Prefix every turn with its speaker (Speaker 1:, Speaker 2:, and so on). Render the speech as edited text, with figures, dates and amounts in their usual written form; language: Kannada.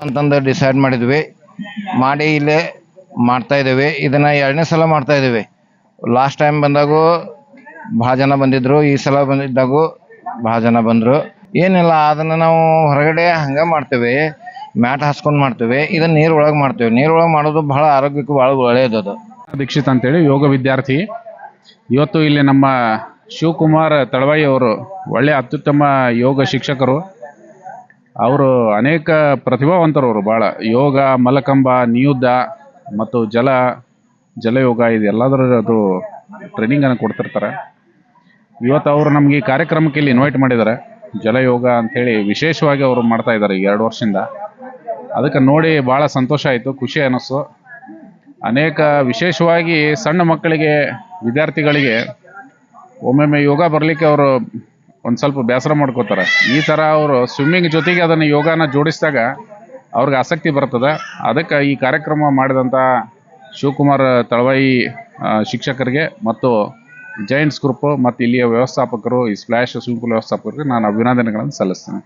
Speaker 1: ಅಂತಂದು ಡಿಸೈಡ್ ಮಾಡಿದ್ವಿ. ಮಾಡಿ ಇಲ್ಲೇ ಮಾಡ್ತಾ ಇದ್ದೇವೆ. ಇದನ್ನ 2ನೇ ಸಲ ಮಾಡ್ತಾ ಇದ್ದೇವೆ. ಲಾಸ್ಟ್ ಟೈಮ್ ಬಂದಾಗೂ ಭಾಳ ಜನ ಬಂದಿದ್ರು, ಈ ಸಲ ಬಂದಿದ್ದಾಗೂ ಭಾಳ ಜನ ಬಂದರು. ಏನಿಲ್ಲ, ಅದನ್ನು ನಾವು ಹೊರಗಡೆ ಹಂಗೆ ಮಾಡ್ತೇವೆ, ಮ್ಯಾಟ್ ಹಾಸ್ಕೊಂಡು ಮಾಡ್ತೇವೆ. ಇದನ್ನ ನೀರೊಳಗೆ ಮಾಡ್ತೇವೆ. ನೀರೊಳಗೆ ಮಾಡೋದು ಭಾಳ ಆರೋಗ್ಯಕ್ಕೆ ಭಾಳ ಒಳ್ಳೆಯದು. ಅದು
Speaker 2: ದೀಕ್ಷಿತ್ ಅಂತೇಳಿ ಯೋಗ ವಿದ್ಯಾರ್ಥಿ. ಇವತ್ತು ಇಲ್ಲಿ ನಮ್ಮ ಶಿವಕುಮಾರ್ ತಳವಾಯಿ ಅವರು ಒಳ್ಳೆಯ ಅತ್ಯುತ್ತಮ ಯೋಗ ಶಿಕ್ಷಕರು. ಅವರು ಅನೇಕ ಪ್ರತಿಭಾವಂತರು. ಅವರು ಭಾಳ ಯೋಗ, ಮಲಕಂಬ, ನಿಯುದ್ಧ ಮತ್ತು ಜಲಯೋಗ ಇದೆಲ್ಲದರದ್ದು ಟ್ರೈನಿಂಗನ್ನು ಕೊಡ್ತಿರ್ತಾರೆ. ಇವತ್ತು ಅವರು ನಮಗೆ ಈ ಕಾರ್ಯಕ್ರಮಕ್ಕೆ ಇಲ್ಲಿ ಇನ್ವೈಟ್ ಮಾಡಿದ್ದಾರೆ. ಜಲಯೋಗ ಅಂಥೇಳಿ ವಿಶೇಷವಾಗಿ ಅವರು ಮಾಡ್ತಾ ಇದ್ದಾರೆ ಈ 2 ವರ್ಷದಿಂದ. ಅದಕ್ಕೆ ನೋಡಿ ಭಾಳ ಸಂತೋಷ ಆಯಿತು, ಖುಷಿ ಅನ್ನಿಸ್ತು. ಅನೇಕ ವಿಶೇಷವಾಗಿ ಸಣ್ಣ ಮಕ್ಕಳಿಗೆ, ವಿದ್ಯಾರ್ಥಿಗಳಿಗೆ ಒಮ್ಮೊಮ್ಮೆ ಯೋಗ ಬರಲಿಕ್ಕೆ ಅವರು ಒಂದು ಸ್ವಲ್ಪ ಬೇಸರ ಮಾಡ್ಕೋತಾರೆ. ಈ ಥರ ಅವರು ಸ್ವಿಮ್ಮಿಂಗ್ ಜೊತೆಗೆ ಅದನ್ನು ಯೋಗನ ಜೋಡಿಸಿದಾಗ ಅವ್ರಿಗೆ ಆಸಕ್ತಿ ಬರ್ತದೆ. ಅದಕ್ಕೆ ಈ ಕಾರ್ಯಕ್ರಮ ಮಾಡಿದಂಥ ಶಿವಕುಮಾರ್ ತಳವಾಯಿ ಶಿಕ್ಷಕರಿಗೆ ಮತ್ತು ಜೈಂಟ್ಸ್ ಗ್ರೂಪ್ ಮತ್ತು ಇಲ್ಲಿಯ ವ್ಯವಸ್ಥಾಪಕರು, ಈ ಸ್ಪ್ಲಾಶ್ ಸ್ವಿಮ್ಮಿಂಗ್ ಪೂಲ್ ವ್ಯವಸ್ಥಾಪಕರಿಗೆ ನಾನು ಅಭಿನಂದನೆಗಳನ್ನು ಸಲ್ಲಿಸ್ತೇನೆ.